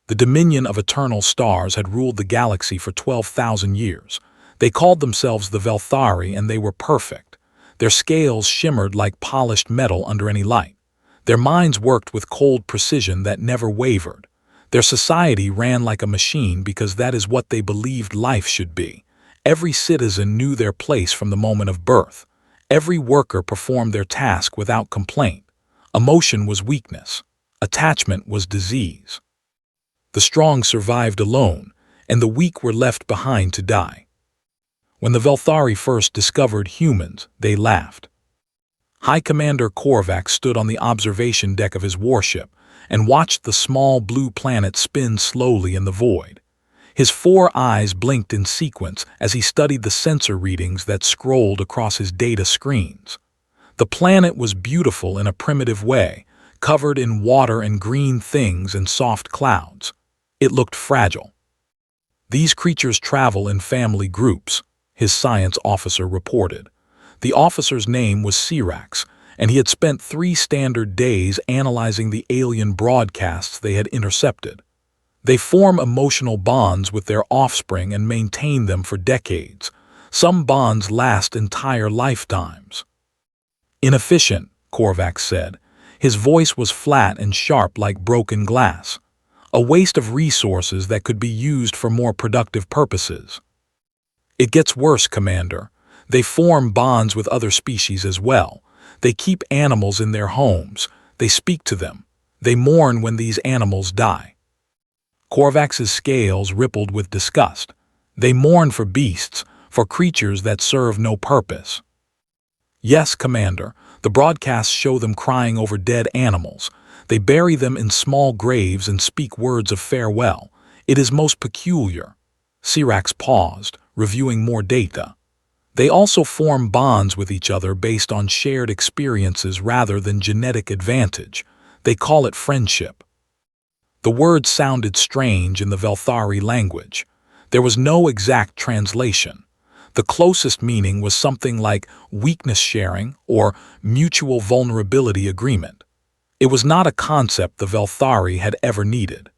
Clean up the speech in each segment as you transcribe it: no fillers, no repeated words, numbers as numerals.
The dominion of eternal stars had ruled the galaxy for 12,000 years. They called themselves the Velthari, and they were perfect. Their scales shimmered like polished metal under any light. Their minds worked with cold precision that never wavered. Their society ran like a machine because that is what they believed life should be. Every citizen knew their place from the moment of birth. Every worker performed their task without complaint. Emotion was weakness. Attachment was disease. The strong survived alone, and the weak were left behind to die. When the Velthari first discovered humans, they laughed. High Commander Korvax stood on the observation deck of his warship and watched the small blue planet spin slowly in the void. His 4 eyes blinked in sequence as he studied the sensor readings that scrolled across his data screens. The planet was beautiful in a primitive way, covered in water and green things and soft clouds. It looked fragile. "These creatures travel in family groups," his science officer reported. The officer's name was Sirax, and he had spent 3 standard days analyzing the alien broadcasts they had intercepted. They form emotional bonds with their offspring and maintain them for decades. Some bonds last entire lifetimes. "Inefficient," Korvax said. His voice was flat and sharp like broken glass. "A waste of resources that could be used for more productive purposes." "It gets worse, Commander. They form bonds with other species as well. They keep animals in their homes. They speak to them. They mourn when these animals die." Korvax's scales rippled with disgust. "They mourn for beasts, for creatures that serve no purpose." "Yes, Commander. The broadcasts show them crying over dead animals. They bury them in small graves and speak words of farewell. It is most peculiar." Sirax paused, reviewing more data. "They also form bonds with each other based on shared experiences rather than genetic advantage. They call it friendship." The word sounded strange in the Velthari language. There was no exact translation. The closest meaning was something like weakness sharing or mutual vulnerability agreement. It was not a concept the Velthari had ever needed.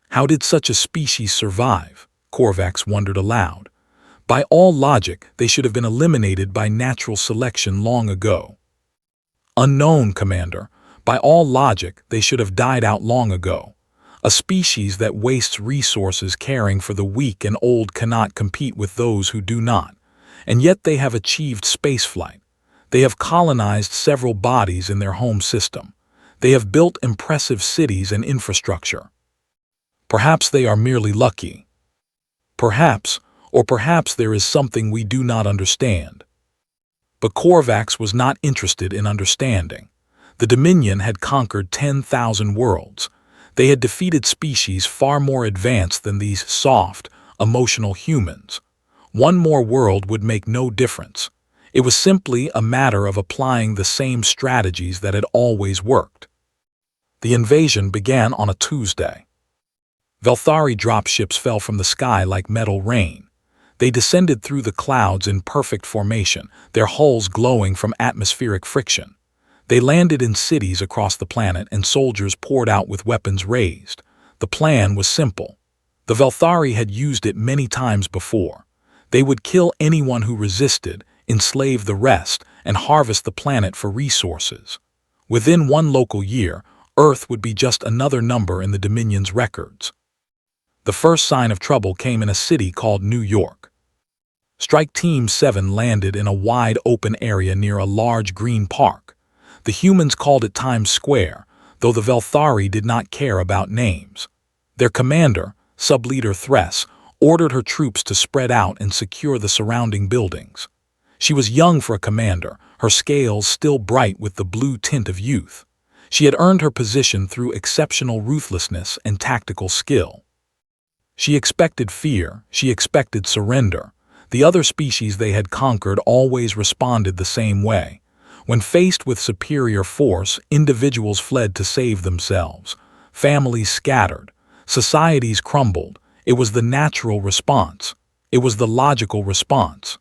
How did such a species survive? Korvax wondered aloud. By all logic, they should have been eliminated by natural selection long ago. "Unknown, Commander. By all logic, they should have died out long ago. A species that wastes resources caring for the weak and old cannot compete with those who do not. And yet they have achieved spaceflight. They have colonized several bodies in their home system. They have built impressive cities and infrastructure. Perhaps they are merely lucky. Perhaps, or perhaps there is something we do not understand." But Korvax was not interested in understanding. The Dominion had conquered 10,000 worlds. They had defeated species far more advanced than these soft, emotional humans. One more world would make no difference. It was simply a matter of applying the same strategies that had always worked. The invasion began on a Tuesday. Velthari dropships fell from the sky like metal rain. They descended through the clouds in perfect formation, their hulls glowing from atmospheric friction. They landed in cities across the planet, and soldiers poured out with weapons raised. The plan was simple. The Velthari had used it many times before. They would kill anyone who resisted, enslave the rest, and harvest the planet for resources. Within one local year, Earth would be just another number in the Dominion's records. The first sign of trouble came in a city called New York. Strike Team 7 landed in a wide open area near a large green park. The humans called it Times Square, though the Velthari did not care about names. Their commander, Subleader Thress, ordered her troops to spread out and secure the surrounding buildings. She was young for a commander, her scales still bright with the blue tint of youth. She had earned her position through exceptional ruthlessness and tactical skill. She expected fear, she expected surrender. The other species they had conquered always responded the same way. When faced with superior force, individuals fled to save themselves. Families scattered. Societies crumbled. It was the natural response. It was the logical response.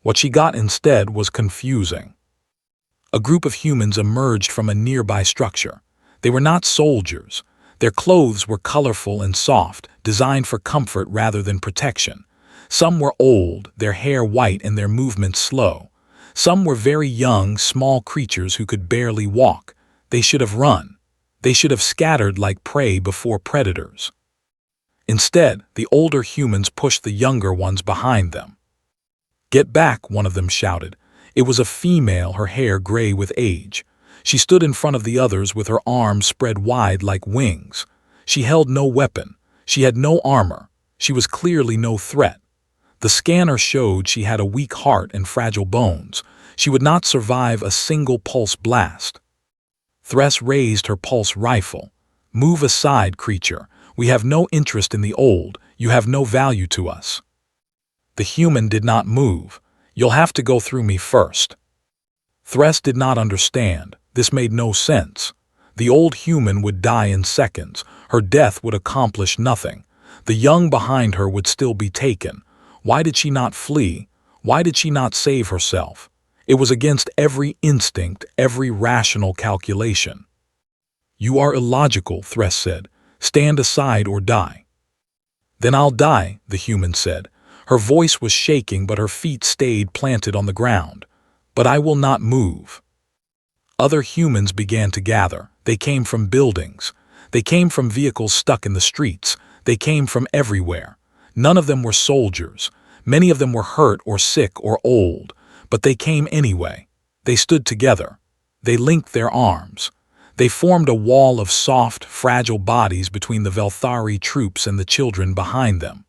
What she got instead was confusing. A group of humans emerged from a nearby structure. They were not soldiers. Their clothes were colorful and soft, designed for comfort rather than protection. Some were old, their hair white and their movements slow. Some were very young, small creatures who could barely walk. They should have run. They should have scattered like prey before predators. Instead, the older humans pushed the younger ones behind them. "Get back," one of them shouted. It was a female, her hair gray with age. She stood in front of the others with her arms spread wide like wings. She held no weapon. She had no armor. She was clearly no threat. The scanner showed she had a weak heart and fragile bones. She would not survive a single pulse blast. Thress raised her pulse rifle. "Move aside, creature. We have no interest in the old. You have no value to us." The human did not move. "You'll have to go through me first." Thress did not understand. This made no sense. The old human would die in seconds. Her death would accomplish nothing. The young behind her would still be taken. Why did she not flee? Why did she not save herself? It was against every instinct, every rational calculation. "You are illogical," Thress said. "Stand aside or die." "Then I'll die," the human said. Her voice was shaking, but her feet stayed planted on the ground. "But I will not move." Other humans began to gather. They came from buildings. They came from vehicles stuck in the streets. They came from everywhere. None of them were soldiers. Many of them were hurt or sick or old. But they came anyway. They stood together. They linked their arms. They formed a wall of soft, fragile bodies between the Velthari troops and the children behind them.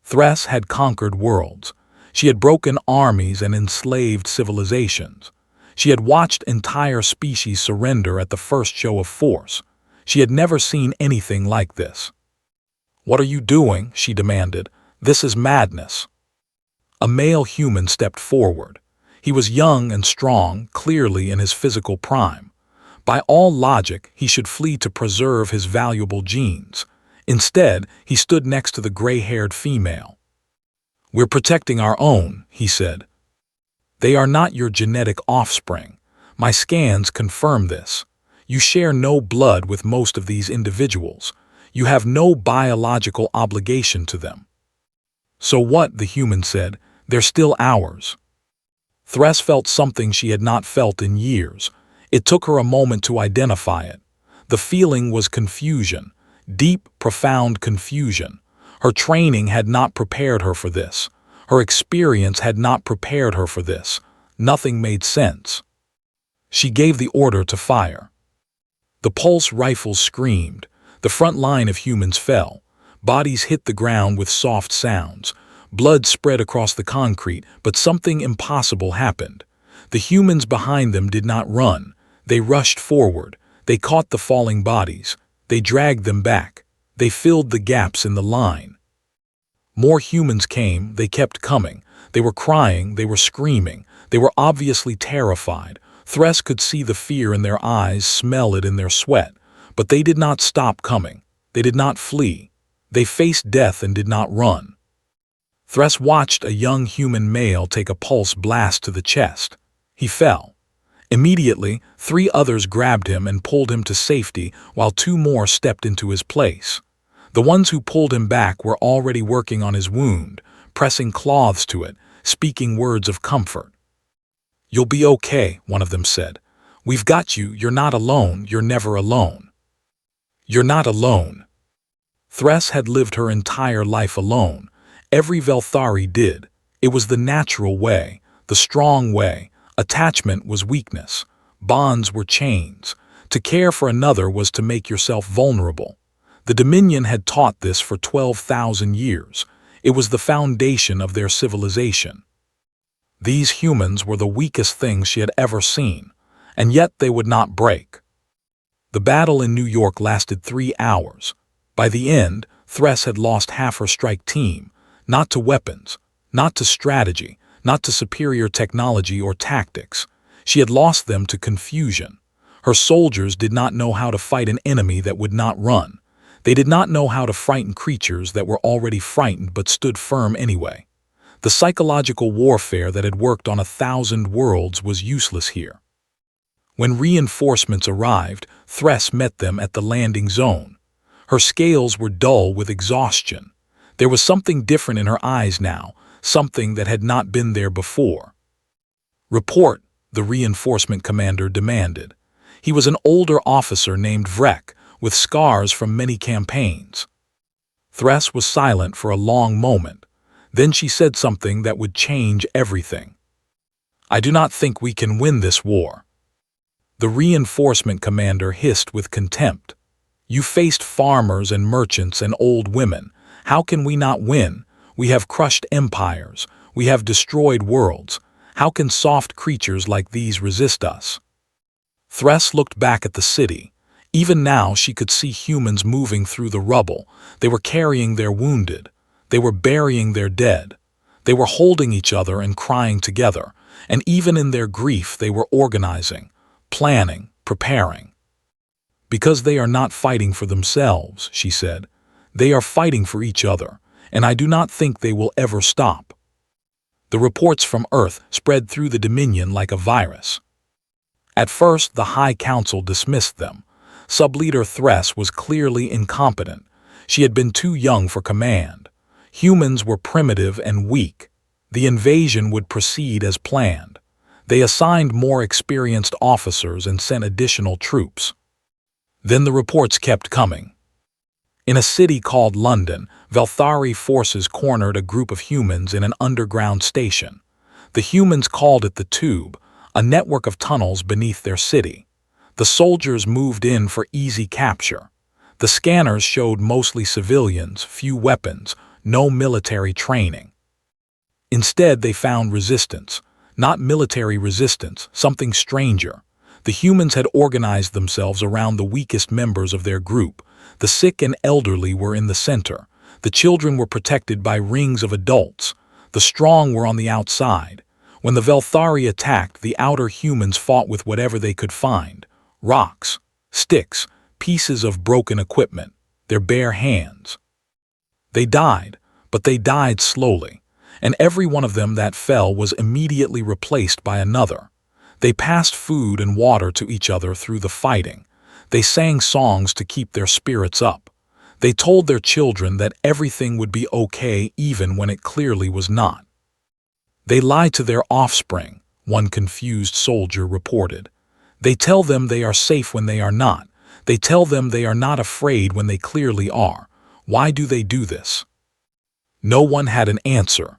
Thress had conquered worlds. She had broken armies and enslaved civilizations. She had watched entire species surrender at the first show of force. She had never seen anything like this. "What are you doing?" she demanded. "This is madness." A male human stepped forward. He was young and strong, clearly in his physical prime. By all logic, he should flee to preserve his valuable genes. Instead, he stood next to the gray-haired female. "We're protecting our own," he said. "They are not your genetic offspring. My scans confirm this. You share no blood with most of these individuals. You have no biological obligation to them." "So what?" the human said. "They're still ours." Thress felt something she had not felt in years. It took her a moment to identify it. The feeling was confusion, deep, profound confusion. Her training had not prepared her for this. Her experience had not prepared her for this. Nothing made sense. She gave the order to fire. The pulse rifles screamed. The front line of humans fell. Bodies hit the ground with soft sounds. Blood spread across the concrete, but something impossible happened. The humans behind them did not run. They rushed forward. They caught the falling bodies. They dragged them back. They filled the gaps in the line. More humans came. They kept coming. They were crying. They were screaming. They were obviously terrified. Thress could see the fear in their eyes, smell it in their sweat. But they did not stop coming. They did not flee. They faced death and did not run. Thress watched a young human male take a pulse blast to the chest. He fell. Immediately, 3 others grabbed him and pulled him to safety, while 2 more stepped into his place. The ones who pulled him back were already working on his wound, pressing cloths to it, speaking words of comfort. "You'll be okay," one of them said. "We've got you. You're not alone. You're never alone." "You're not alone." Thress had lived her entire life alone. Every Velthari did. It was the natural way, the strong way. Attachment was weakness. Bonds were chains. To care for another was to make yourself vulnerable. The Dominion had taught this for 12,000 years. It was the foundation of their civilization. These humans were the weakest things she had ever seen, and yet they would not break. The battle in New York lasted 3 hours. By the end, Thress had lost half her strike team, not to weapons, not to strategy, not to superior technology or tactics. She had lost them to confusion. Her soldiers did not know how to fight an enemy that would not run. They did not know how to frighten creatures that were already frightened but stood firm anyway. The psychological warfare that had worked on 1,000 worlds was useless here. When reinforcements arrived, Thress met them at the landing zone. Her scales were dull with exhaustion. There was something different in her eyes now, something that had not been there before. "Report," the reinforcement commander demanded. He was an older officer named Vrek, with scars from many campaigns. Thress was silent for a long moment. Then she said something that would change everything. "I do not think we can win this war." The reinforcement commander hissed with contempt. "You faced farmers and merchants and old women. How can we not win? We have crushed empires. We have destroyed worlds. How can soft creatures like these resist us?" Thress looked back at the city. Even now she could see humans moving through the rubble. They were carrying their wounded. They were burying their dead. They were holding each other and crying together. And even in their grief they were organizing, planning, preparing. "Because they are not fighting for themselves," she said. "They are fighting for each other, and I do not think they will ever stop." The reports from Earth spread through the Dominion like a virus. At first, the High Council dismissed them. Subleader Thress was clearly incompetent. She had been too young for command. Humans were primitive and weak. The invasion would proceed as planned. They assigned more experienced officers and sent additional troops. Then the reports kept coming. In a city called London, Velthari forces cornered a group of humans in an underground station. The humans called it the Tube, a network of tunnels beneath their city. The soldiers moved in for easy capture. The scanners showed mostly civilians, few weapons, no military training. Instead, they found resistance. Not military resistance, something stranger. The humans had organized themselves around the weakest members of their group. The sick and elderly were in the center. The children were protected by rings of adults. The strong were on the outside. When the Velthari attacked, the outer humans fought with whatever they could find. Rocks, sticks, pieces of broken equipment, their bare hands. They died, but they died slowly, and every one of them that fell was immediately replaced by another. They passed food and water to each other through the fighting. They sang songs to keep their spirits up. They told their children that everything would be okay even when it clearly was not. They lie to their offspring, one confused soldier reported. They tell them they are safe when they are not. They tell them they are not afraid when they clearly are. Why do they do this? No one had an answer.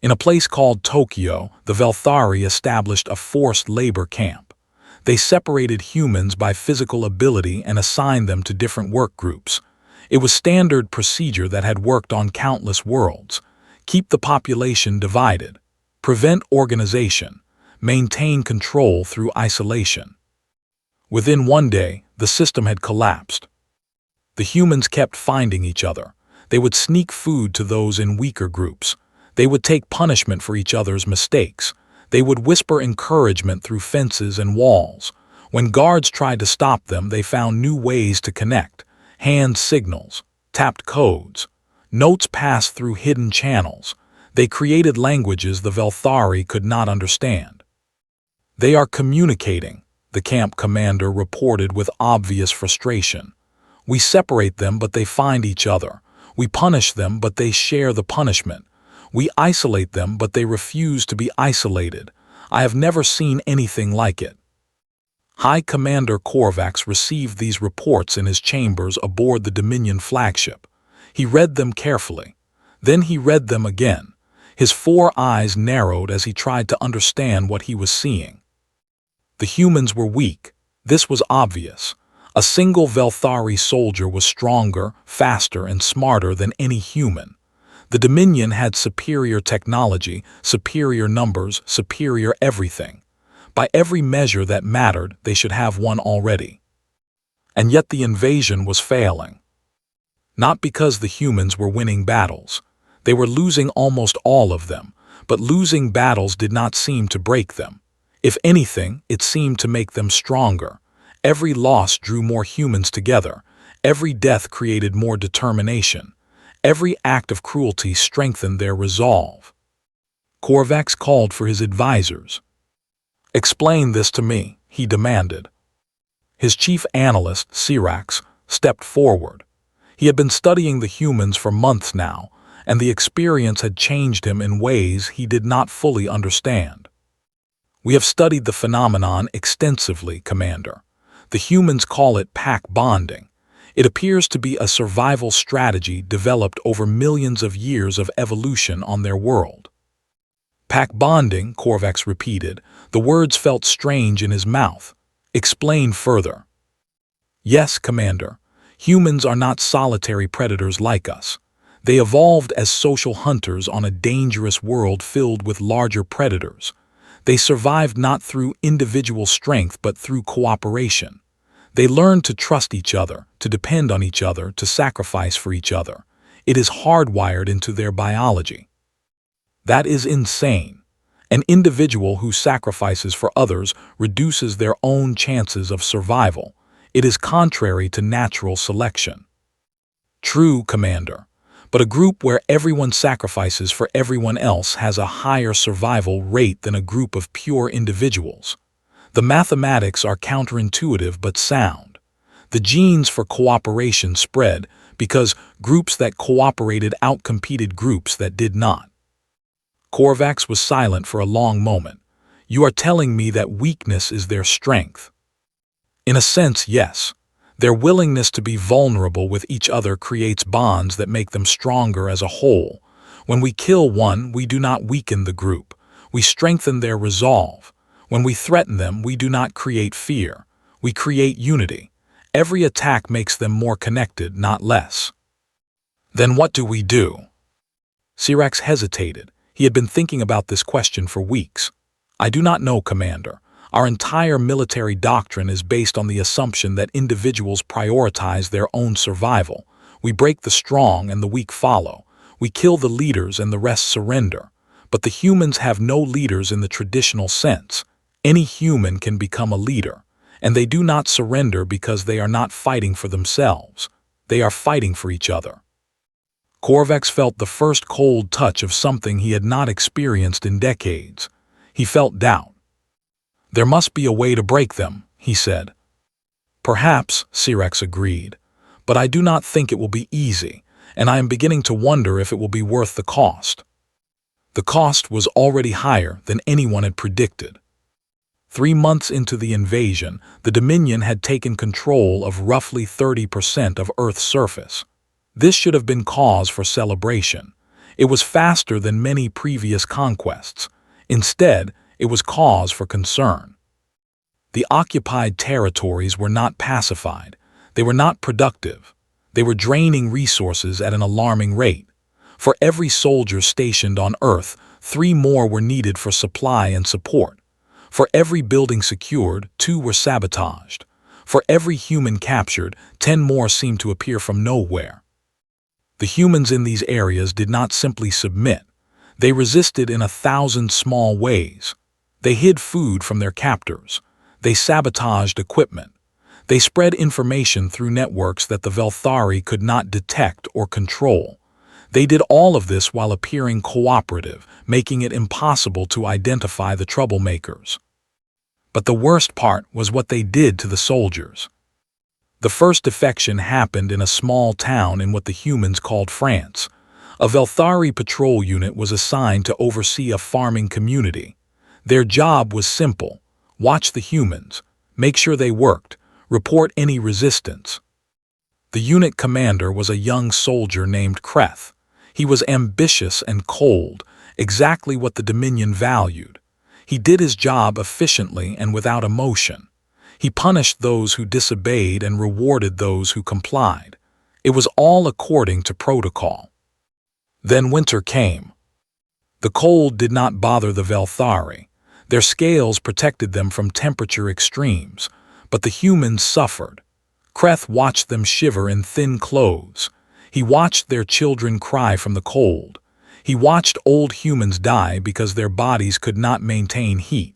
In a place called Tokyo, the Velthari established a forced labor camp. They separated humans by physical ability and assigned them to different work groups. It was standard procedure that had worked on countless worlds. Keep the population divided. Prevent organization. Maintain control through isolation. Within one day, the system had collapsed. The humans kept finding each other. They would sneak food to those in weaker groups. They would take punishment for each other's mistakes. They would whisper encouragement through fences and walls. When guards tried to stop them, they found new ways to connect. Hand signals, tapped codes. Notes passed through hidden channels. They created languages the Velthari could not understand. "They are communicating," the camp commander reported with obvious frustration. "We separate them, but they find each other. We punish them, but they share the punishment. We isolate them, but they refuse to be isolated. I have never seen anything like it." High Commander Korvax received these reports in his chambers aboard the Dominion flagship. He read them carefully. Then he read them again. His 4 eyes narrowed as he tried to understand what he was seeing. The humans were weak. This was obvious. A single Velthari soldier was stronger, faster, and smarter than any human. The Dominion had superior technology, superior numbers, superior everything. By every measure that mattered, they should have won already. And yet the invasion was failing. Not because the humans were winning battles. They were losing almost all of them, but losing battles did not seem to break them. If anything, it seemed to make them stronger. Every loss drew more humans together. Every death created more determination. Every act of cruelty strengthened their resolve. Korvax called for his advisors. "Explain this to me," he demanded. His chief analyst, Sirax, stepped forward. He had been studying the humans for months now, and the experience had changed him in ways he did not fully understand. We have studied the phenomenon extensively, Commander. The humans call it pack bonding. It appears to be a survival strategy developed over millions of years of evolution on their world. Pack bonding, Korvax repeated. The words felt strange in his mouth. Explain further. Yes, Commander. Humans are not solitary predators like us. They evolved as social hunters on a dangerous world filled with larger predators. They survived not through individual strength but through cooperation. They learned to trust each other, to depend on each other, to sacrifice for each other. It is hardwired into their biology. That is insane. An individual who sacrifices for others reduces their own chances of survival. It is contrary to natural selection. True, Commander. But a group where everyone sacrifices for everyone else has a higher survival rate than a group of pure individuals. The mathematics are counterintuitive but sound. The genes for cooperation spread because groups that cooperated outcompeted groups that did not. Korvax was silent for a long moment. You are telling me that weakness is their strength. In a sense, yes. Their willingness to be vulnerable with each other creates bonds that make them stronger as a whole. When we kill one, we do not weaken the group. We strengthen their resolve. When we threaten them, we do not create fear. We create unity. Every attack makes them more connected, not less. Then what do we do? Sirax hesitated. He had been thinking about this question for weeks. I do not know, Commander. Our entire military doctrine is based on the assumption that individuals prioritize their own survival. We break the strong and the weak follow. We kill the leaders and the rest surrender. But the humans have no leaders in the traditional sense. Any human can become a leader, and they do not surrender because they are not fighting for themselves. They are fighting for each other. Korvax felt the first cold touch of something he had not experienced in decades. He felt doubt. There must be a way to break them, he said. Perhaps, Sirax agreed, but I do not think it will be easy, and I am beginning to wonder if it will be worth the cost. The cost was already higher than anyone had predicted. 3 months into the invasion, the Dominion had taken control of roughly 30% of Earth's surface. This should have been cause for celebration. It was faster than many previous conquests. Instead, it was cause for concern. The occupied territories were not pacified. They were not productive. They were draining resources at an alarming rate. For every soldier stationed on Earth, 3 more were needed for supply and support. For every building secured, 2 were sabotaged. For every human captured, 10 more seemed to appear from nowhere. The humans in these areas did not simply submit. They resisted in 1,000 small ways. They hid food from their captors. They sabotaged equipment. They spread information through networks that the Velthari could not detect or control. They did all of this while appearing cooperative, making it impossible to identify the troublemakers. But the worst part was what they did to the soldiers. The first defection happened in a small town in what the humans called France. A Velthari patrol unit was assigned to oversee a farming community. Their job was simple: watch the humans, make sure they worked, report any resistance. The unit commander was a young soldier named Kreth. He was ambitious and cold, exactly what the Dominion valued. He did his job efficiently and without emotion. He punished those who disobeyed and rewarded those who complied. It was all according to protocol. Then winter came. The cold did not bother the Velthari. Their scales protected them from temperature extremes, but the humans suffered. Kreth watched them shiver in thin clothes. He watched their children cry from the cold. He watched old humans die because their bodies could not maintain heat.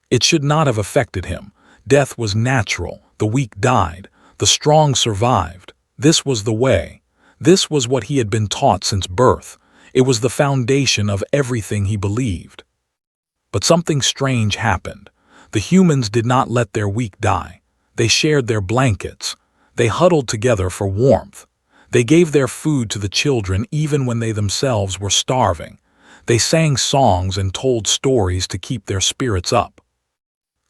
It should not have affected him. Death was natural. The weak died. The strong survived. This was the way. This was what he had been taught since birth. It was the foundation of everything he believed. But something strange happened. The humans did not let their weak die. They shared their blankets. They huddled together for warmth. They gave their food to the children even when they themselves were starving. They sang songs and told stories to keep their spirits up.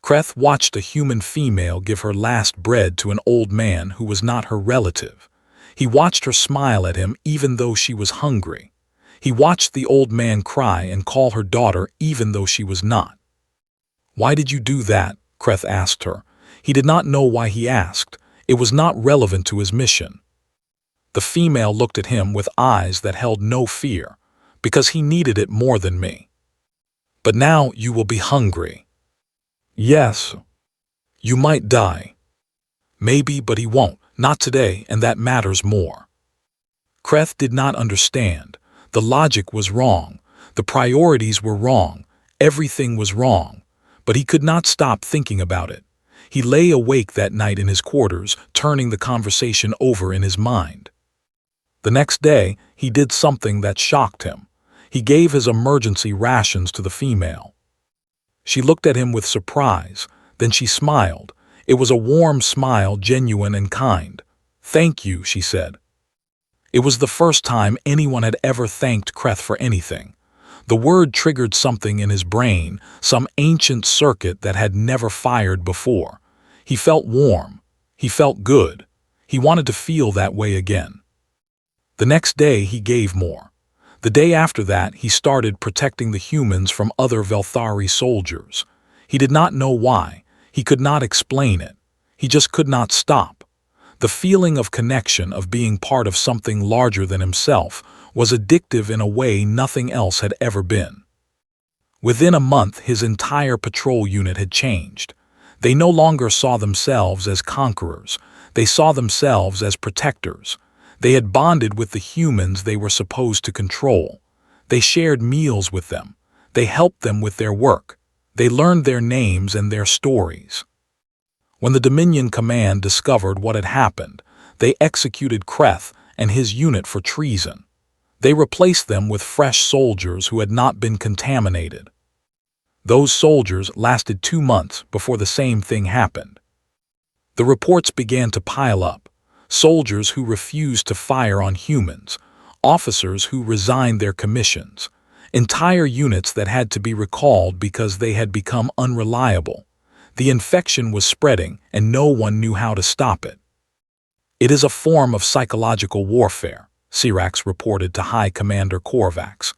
Kreth watched a human female give her last bread to an old man who was not her relative. He watched her smile at him even though she was hungry. He watched the old man cry and call her daughter even though she was not. "Why did you do that?" Kreth asked her. He did not know why he asked. It was not relevant to his mission. The female looked at him with eyes that held no fear. "Because he needed it more than me. But now you will be hungry." "Yes. You might die." "Maybe, but he won't. Not today, and that matters more." Kreth did not understand. The logic was wrong. The priorities were wrong. Everything was wrong. But he could not stop thinking about it. He lay awake that night in his quarters, turning the conversation over in his mind. The next day, he did something that shocked him. He gave his emergency rations to the female. She looked at him with surprise. Then she smiled. It was a warm smile, genuine and kind. "Thank you," she said. It was the first time anyone had ever thanked Kreth for anything. The word triggered something in his brain, some ancient circuit that had never fired before. He felt warm. He felt good. He wanted to feel that way again. The next day he gave more. The day after that he started protecting the humans from other Velthari soldiers. He did not know why. He could not explain it. He just could not stop. The feeling of connection, of being part of something larger than himself, was addictive in a way nothing else had ever been. Within a month his entire patrol unit had changed. They no longer saw themselves as conquerors. They saw themselves as protectors. They had bonded with the humans they were supposed to control. They shared meals with them. They helped them with their work. They learned their names and their stories. When the Dominion Command discovered what had happened, they executed Kreth and his unit for treason. They replaced them with fresh soldiers who had not been contaminated. Those soldiers lasted 2 months before the same thing happened. The reports began to pile up. Soldiers who refused to fire on humans, officers who resigned their commissions, entire units that had to be recalled because they had become unreliable. The infection was spreading and no one knew how to stop it. "It is a form of psychological warfare," Sirax reported to High Commander Korvax.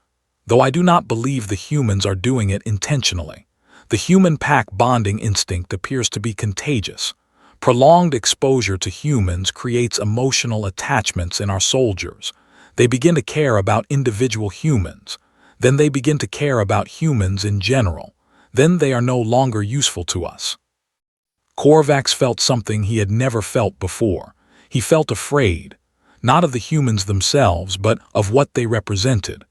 "Though I do not believe the humans are doing it intentionally. The human pack bonding instinct appears to be contagious. Prolonged exposure to humans creates emotional attachments in our soldiers. They begin to care about individual humans. Then they begin to care about humans in general. Then they are no longer useful to us." Korvax felt something he had never felt before. He felt afraid, not of the humans themselves, but of what they represented,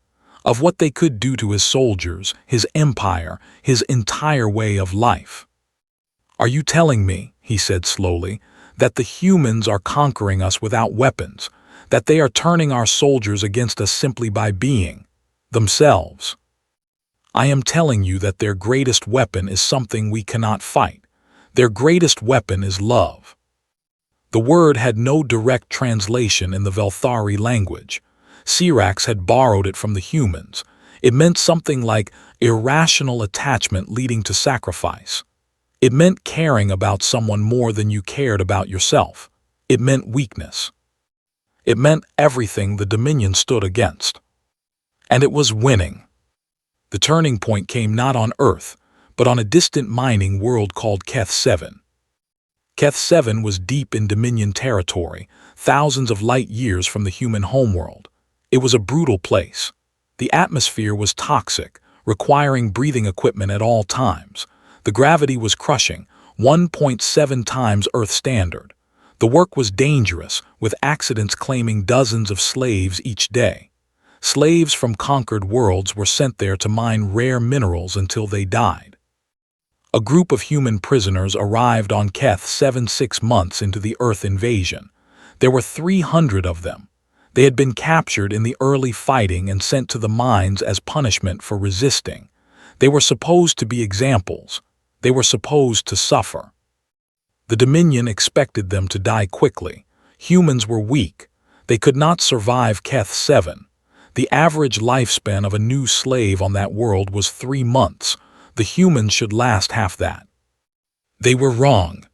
of what they could do to his soldiers, his empire, his entire way of life. "Are you telling me," he said slowly, "that the humans are conquering us without weapons, that they are turning our soldiers against us simply by being themselves?" "I am telling you that their greatest weapon is something we cannot fight. Their greatest weapon is love." The word had no direct translation in the Velthari language. Sirax had borrowed it from the humans. It meant something like irrational attachment leading to sacrifice. It meant caring about someone more than you cared about yourself. It meant weakness. It meant everything the Dominion stood against. And it was winning. The turning point came not on Earth, but on a distant mining world called Keth 7. Keth 7 was deep in Dominion territory, thousands of light years from the human homeworld. It was a brutal place. The atmosphere was toxic, requiring breathing equipment at all times. The gravity was crushing, 1.7 times Earth standard. The work was dangerous, with accidents claiming dozens of slaves each day. Slaves from conquered worlds were sent there to mine rare minerals until they died. A group of human prisoners arrived on Keth 7 6 months into the Earth invasion. There were 300 of them. They had been captured in the early fighting and sent to the mines as punishment for resisting. They were supposed to be examples. They were supposed to suffer. The Dominion expected them to die quickly. Humans were weak. They could not survive Keth 7. The average lifespan of a new slave on that world was 3 months. The humans should last half that. They were wrong.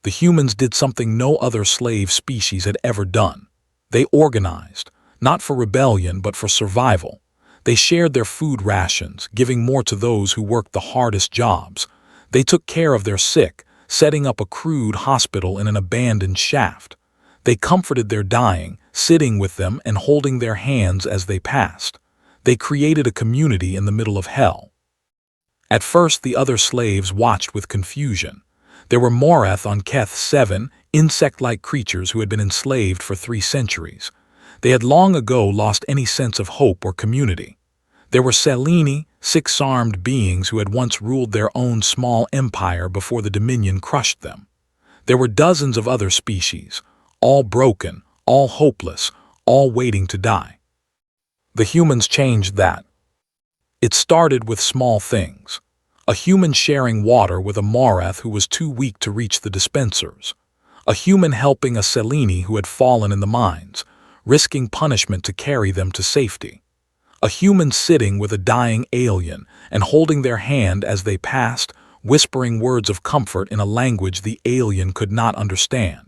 The humans did something no other slave species had ever done. They organized, not for rebellion but for survival. They shared their food rations, giving more to those who worked the hardest jobs. They took care of their sick, setting up a crude hospital in an abandoned shaft. They comforted their dying, sitting with them and holding their hands as they passed. They created a community in the middle of hell. At first, the other slaves watched with confusion. There were Morath on Keth 7, insect-like creatures who had been enslaved for 3 centuries. They had long ago lost any sense of hope or community. There were Seleni, 6-armed beings who had once ruled their own small empire before the Dominion crushed them. There were dozens of other species, all broken, all hopeless, all waiting to die. The humans changed that. It started with small things. A human sharing water with a Morath who was too weak to reach the dispensers. A human helping a Seleni who had fallen in the mines, risking punishment to carry them to safety. A human sitting with a dying alien and holding their hand as they passed, whispering words of comfort in a language the alien could not understand.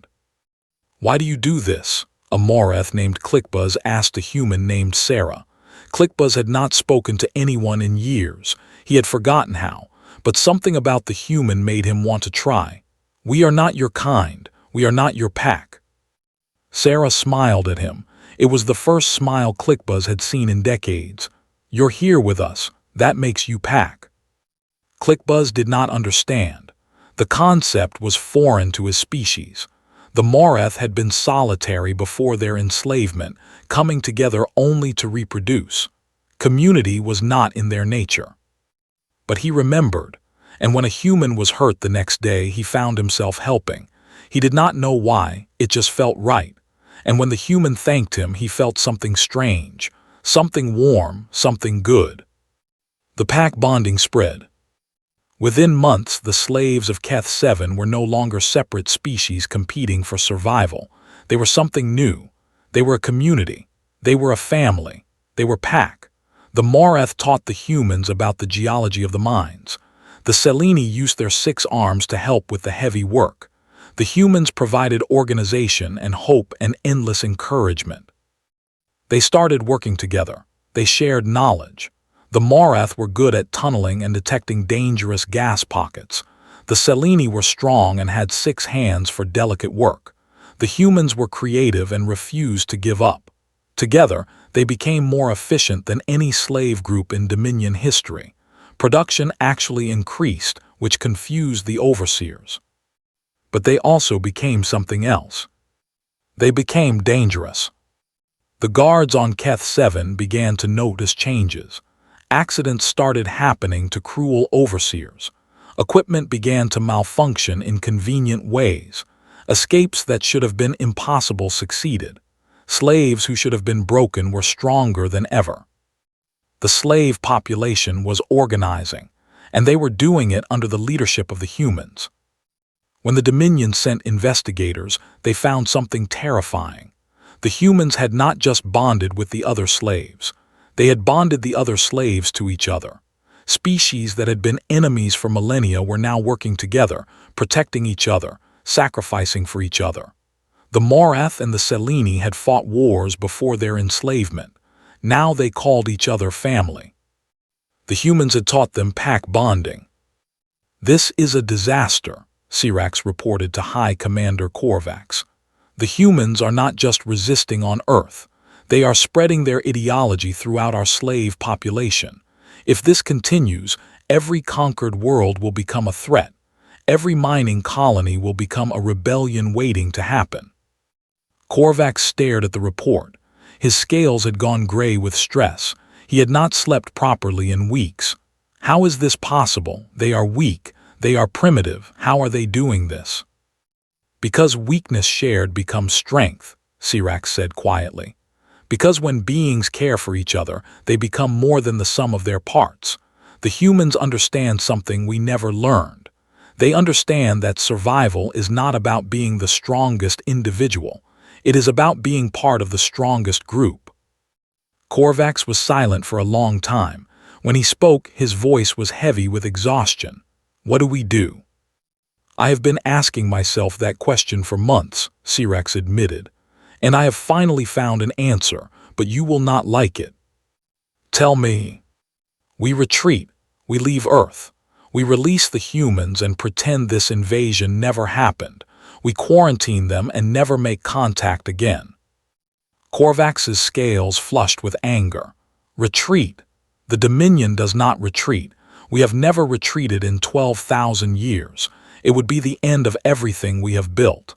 "Why do you do this?" a Morath named Clickbuzz asked a human named Sarah. Clickbuzz had not spoken to anyone in years. He had forgotten how, but something about the human made him want to try. "We are not your kind. We are not your pack." Sarah smiled at him. It was the first smile Clickbuzz had seen in decades. "You're here with us. That makes you pack." Clickbuzz did not understand. The concept was foreign to his species. The Morath had been solitary before their enslavement, coming together only to reproduce. Community was not in their nature. But he remembered, and when a human was hurt the next day, he found himself helping. He did not know why, it just felt right. And when the human thanked him, he felt something strange, something warm, something good. The pack bonding spread. Within months, the slaves of Keth 7 were no longer separate species competing for survival. They were something new. They were a community. They were a family. They were pack. The Morath taught the humans about the geology of the mines. The Seleni used their 6 arms to help with the heavy work. The humans provided organization and hope and endless encouragement. They started working together. They shared knowledge. The Morath were good at tunneling and detecting dangerous gas pockets. The Seleni were strong and had 6 hands for delicate work. The humans were creative and refused to give up. Together, they became more efficient than any slave group in Dominion history. Production actually increased, which confused the overseers. But they also became something else. They became dangerous. The guards on Keth 7 began to notice changes. Accidents started happening to cruel overseers. Equipment began to malfunction in convenient ways. Escapes that should have been impossible succeeded. Slaves who should have been broken were stronger than ever. The slave population was organizing, and they were doing it under the leadership of the humans. When the Dominion sent investigators, they found something terrifying. The humans had not just bonded with the other slaves. They had bonded the other slaves to each other. Species that had been enemies for millennia were now working together, protecting each other, sacrificing for each other. The Morath and the Seleni had fought wars before their enslavement. Now they called each other family. The humans had taught them pack bonding. "This is a disaster," Sirax reported to High Commander Korvax. "The humans are not just resisting on Earth. They are spreading their ideology throughout our slave population. If this continues, every conquered world will become a threat. Every mining colony will become a rebellion waiting to happen." Korvax stared at the report. His scales had gone gray with stress. He had not slept properly in weeks. How is this possible? They are weak. They are primitive. How are they doing this? "Because weakness shared becomes strength," Sirax said quietly. "Because when beings care for each other, they become more than the sum of their parts. The humans understand something we never learned. They understand that survival is not about being the strongest individual. It is about being part of the strongest group. Korvax was silent for a long time. When he spoke, his voice was heavy with exhaustion. What do we do? I have been asking myself that question for months, Sirax admitted, and I have finally found an answer, but you will not like it. Tell me. We retreat. We leave Earth. We release the humans and pretend this invasion never happened. We quarantine them and never make contact again. Korvax's scales flushed with anger. Retreat. The Dominion does not retreat. We have never retreated in 12,000 years. It would be the end of everything we have built.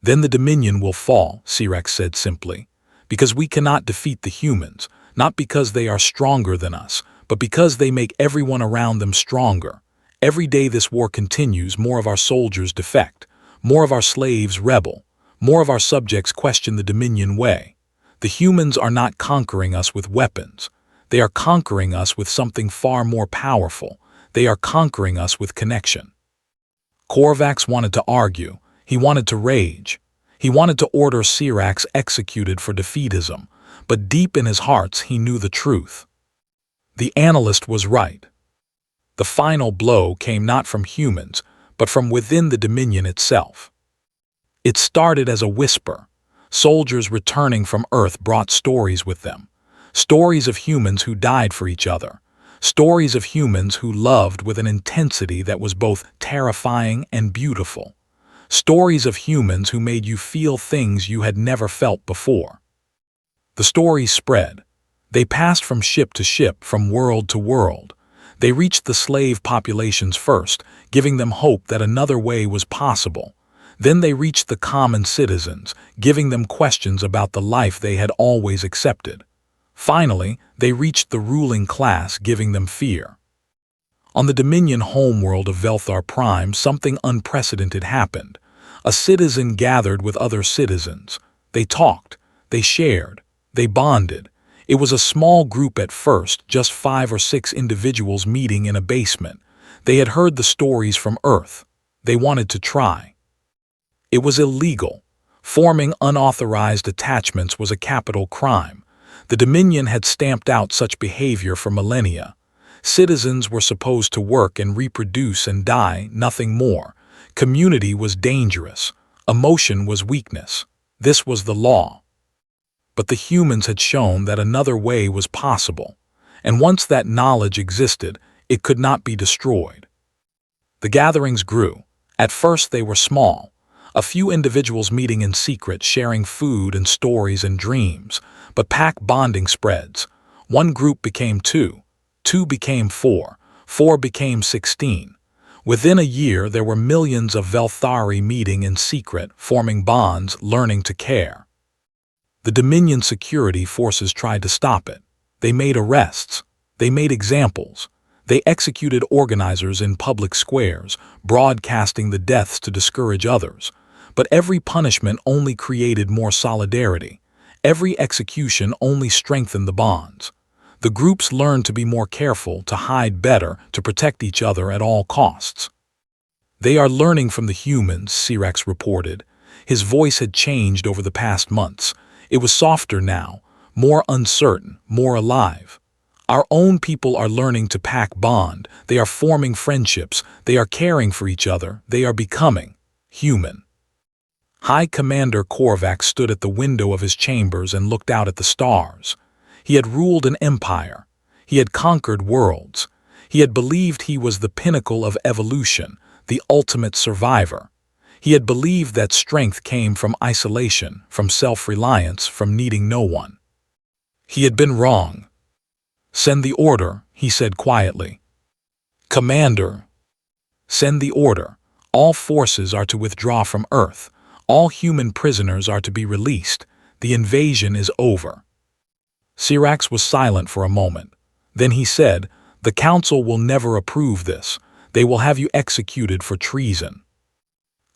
Then the Dominion will fall, Sirax said simply, because we cannot defeat the humans, not because they are stronger than us, but because they make everyone around them stronger. Every day this war continues, more of our soldiers defect, more of our slaves rebel, more of our subjects question the Dominion way. The humans are not conquering us with weapons. They are conquering us with something far more powerful. They are conquering us with connection. Korvax wanted to argue. He wanted to rage. He wanted to order Sirax executed for defeatism, but deep in his heart he knew the truth. The analyst was right. The final blow came not from humans, but from within the Dominion itself. It started as a whisper. Soldiers returning from Earth brought stories with them. Stories of humans who died for each other. Stories of humans who loved with an intensity that was both terrifying and beautiful. Stories of humans who made you feel things you had never felt before. The stories spread. They passed from ship to ship, from world to world. They reached the slave populations first, giving them hope that another way was possible. Then they reached the common citizens, giving them questions about the life they had always accepted. Finally, they reached the ruling class, giving them fear. On the Dominion homeworld of Velthar Prime, something unprecedented happened. A citizen gathered with other citizens. They talked, they shared, they bonded. It was a small group at first, just 5 or 6 individuals meeting in a basement. They had heard the stories from Earth. They wanted to try. It was illegal. Forming unauthorized attachments was a capital crime. The Dominion had stamped out such behavior for millennia. Citizens were supposed to work and reproduce and die, nothing more. Community was dangerous. Emotion was weakness. This was the law. But the humans had shown that another way was possible, and once that knowledge existed, it could not be destroyed. The gatherings grew. At first they were small. A few individuals meeting in secret, sharing food and stories and dreams, but pack bonding spreads. One group became 2, 2 became 4, 4 became 16. Within a year there were millions of Velthari meeting in secret, forming bonds, learning to care. The Dominion security forces tried to stop it. They made arrests. They made examples. They executed organizers in public squares, broadcasting the deaths to discourage others. But every punishment only created more solidarity. Every execution only strengthened the bonds. The groups learned to be more careful, to hide better, to protect each other at all costs. They are learning from the humans, Sirax reported. His voice had changed over the past months. It was softer now, more uncertain, more alive. Our own people are learning to pack bond. They are forming friendships. They are caring for each other. They are becoming human. High Commander Korvax stood at the window of his chambers and looked out at the stars. He had ruled an empire. He had conquered worlds. He had believed he was the pinnacle of evolution, the ultimate survivor. He had believed that strength came from isolation, from self-reliance, from needing no one. He had been wrong. "Send the order," he said quietly. "Commander." "Send the order. All forces are to withdraw from Earth. All human prisoners are to be released. The invasion is over." Sirax was silent for a moment. Then he said, "The Council will never approve this. They will have you executed for treason."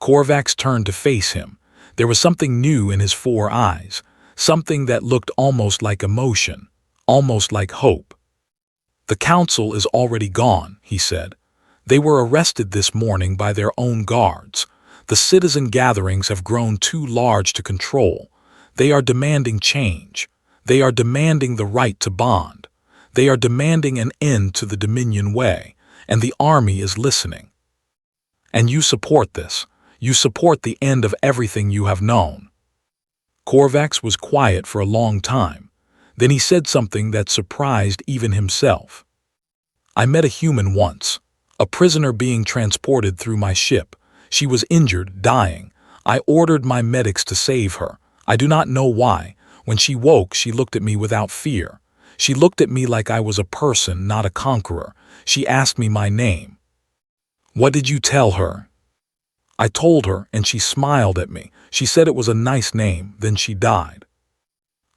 Korvax turned to face him. There was something new in his 4 eyes, something that looked almost like emotion, almost like hope. "The Council is already gone," he said. "They were arrested this morning by their own guards. The citizen gatherings have grown too large to control. They are demanding change. They are demanding the right to bond. They are demanding an end to the Dominion way, and the army is listening. And you support this. You support the end of everything you have known. Korvax was quiet for a long time. Then he said something that surprised even himself. I met a human once, a prisoner being transported through my ship. She was injured, dying. I ordered my medics to save her. I do not know why. When she woke, she looked at me without fear. She looked at me like I was a person, not a conqueror. She asked me my name. What did you tell her? I told her, and she smiled at me. She said it was a nice name, then she died.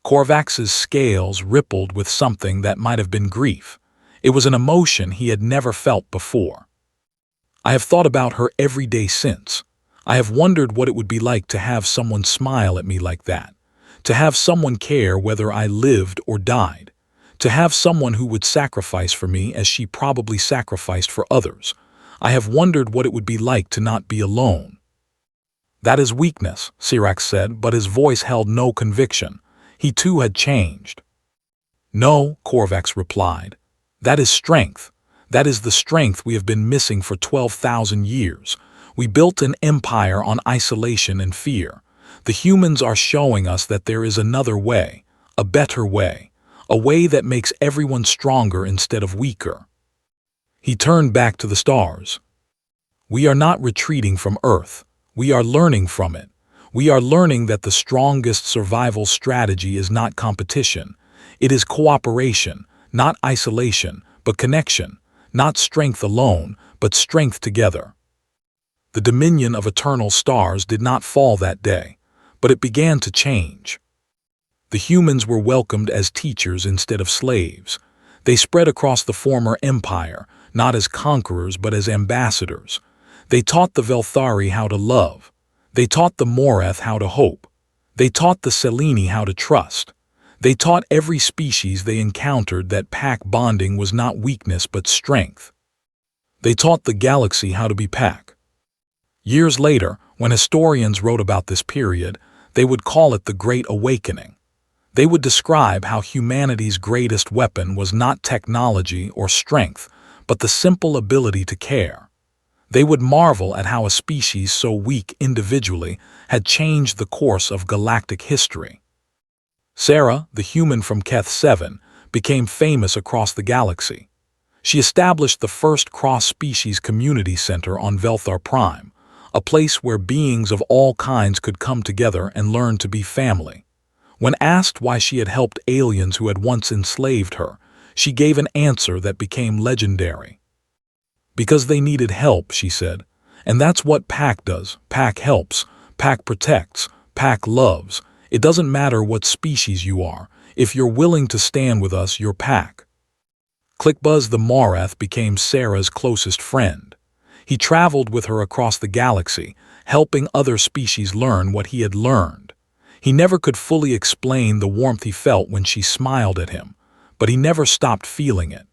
Korvax's scales rippled with something that might have been grief. It was an emotion he had never felt before. I have thought about her every day since. I have wondered what it would be like to have someone smile at me like that, to have someone care whether I lived or died, to have someone who would sacrifice for me as she probably sacrificed for others. I have wondered what it would be like to not be alone. That is weakness, Sirax said, but his voice held no conviction. He too had changed. No, Korvax replied. That is strength. That is the strength we have been missing for 12,000 years. We built an empire on isolation and fear. The humans are showing us that there is another way, a better way, a way that makes everyone stronger instead of weaker. He turned back to the stars. We are not retreating from Earth. We are learning from it. We are learning that the strongest survival strategy is not competition. It is cooperation, not isolation, but connection, not strength alone, but strength together. The dominion of eternal stars did not fall that day, but it began to change. The humans were welcomed as teachers instead of slaves. They spread across the former empire, not as conquerors but as ambassadors. They taught the Velthari how to love. They taught the Morath how to hope. They taught the Seleni how to trust. They taught every species they encountered that pack bonding was not weakness but strength. They taught the galaxy how to be pack. Years later, when historians wrote about this period, they would call it the Great Awakening. They would describe how humanity's greatest weapon was not technology or strength, but the simple ability to care. They would marvel at how a species so weak individually had changed the course of galactic history. Sarah, the human from Keth 7, became famous across the galaxy. She established the first cross-species community center on Velthar Prime, a place where beings of all kinds could come together and learn to be family. When asked why she had helped aliens who had once enslaved her, she gave an answer that became legendary. Because they needed help, she said. And that's what Pack does. Pack helps. Pack protects. Pack loves. It doesn't matter what species you are. If you're willing to stand with us, you're Pack. Clickbuzz the Morath became Sarah's closest friend. He traveled with her across the galaxy, helping other species learn what he had learned. He never could fully explain the warmth he felt when she smiled at him, but he never stopped feeling it.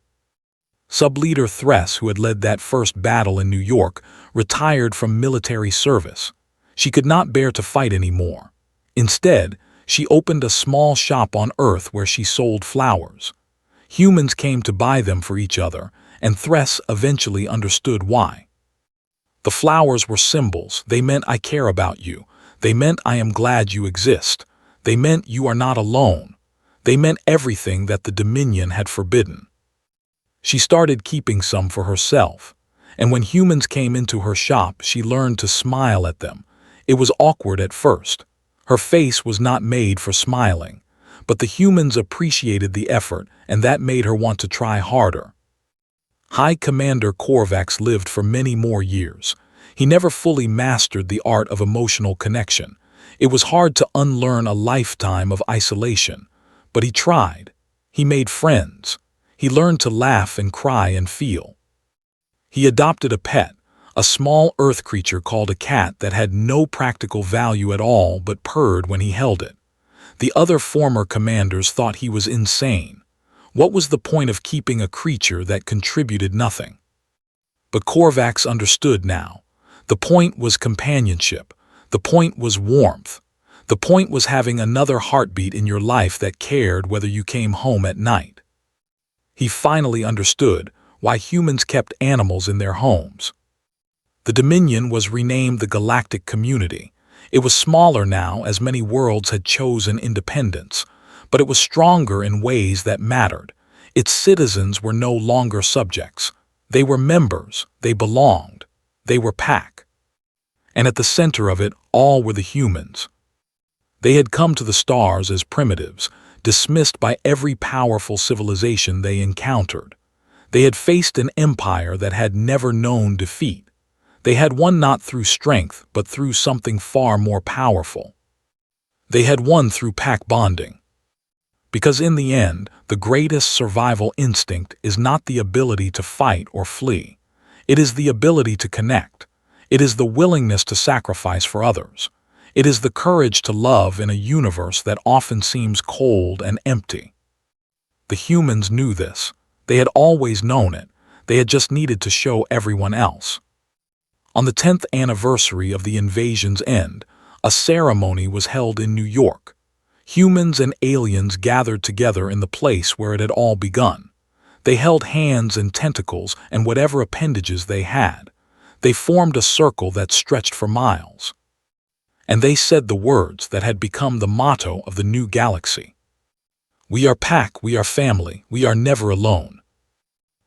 Subleader Thress, who had led that first battle in New York, retired from military service. She could not bear to fight anymore. Instead, she opened a small shop on Earth where she sold flowers. Humans came to buy them for each other, and Thress eventually understood why. The flowers were symbols. They meant I care about you. They meant I am glad you exist. They meant you are not alone. They meant everything that the Dominion had forbidden. She started keeping some for herself, and when humans came into her shop, she learned to smile at them. It was awkward at first. Her face was not made for smiling, but the humans appreciated the effort, and that made her want to try harder. High Commander Korvax lived for many more years. He never fully mastered the art of emotional connection. It was hard to unlearn a lifetime of isolation, but he tried. He made friends. He learned to laugh and cry and feel. He adopted a pet, a small earth creature called a cat that had no practical value at all but purred when he held it. The other former commanders thought he was insane. What was the point of keeping a creature that contributed nothing? But Korvax understood now. The point was companionship. The point was warmth. The point was having another heartbeat in your life that cared whether you came home at night. He finally understood why humans kept animals in their homes. The Dominion was renamed the Galactic Community. It was smaller now as many worlds had chosen independence, but it was stronger in ways that mattered. Its citizens were no longer subjects. They were members. They belonged. They were pack. And at the center of it all were the humans. They had come to the stars as primitives, dismissed by every powerful civilization they encountered. They had faced an empire that had never known defeat. They had won not through strength, but through something far more powerful. They had won through pack bonding. Because in the end, the greatest survival instinct is not the ability to fight or flee. It is the ability to connect. It is the willingness to sacrifice for others. It is the courage to love in a universe that often seems cold and empty. The humans knew this. They had always known it. They had just needed to show everyone else. On the 10th anniversary of the invasion's end, a ceremony was held in New York. Humans and aliens gathered together in the place where it had all begun. They held hands and tentacles and whatever appendages they had. They formed a circle that stretched for miles. And they said the words that had become the motto of the new galaxy. We are pack, we are family, we are never alone.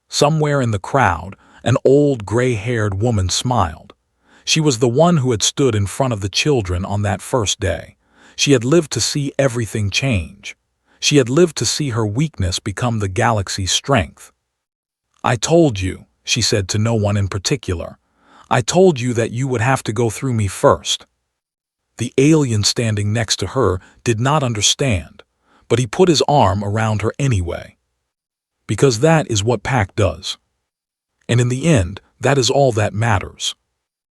Somewhere in the crowd, an old gray-haired woman smiled. She was the one who had stood in front of the children on that first day. She had lived to see everything change. She had lived to see her weakness become the galaxy's strength. I told you, she said to no one in particular. I told you that you would have to go through me first. The alien standing next to her did not understand, but he put his arm around her anyway. Because that is what pack does. And in the end, that is all that matters.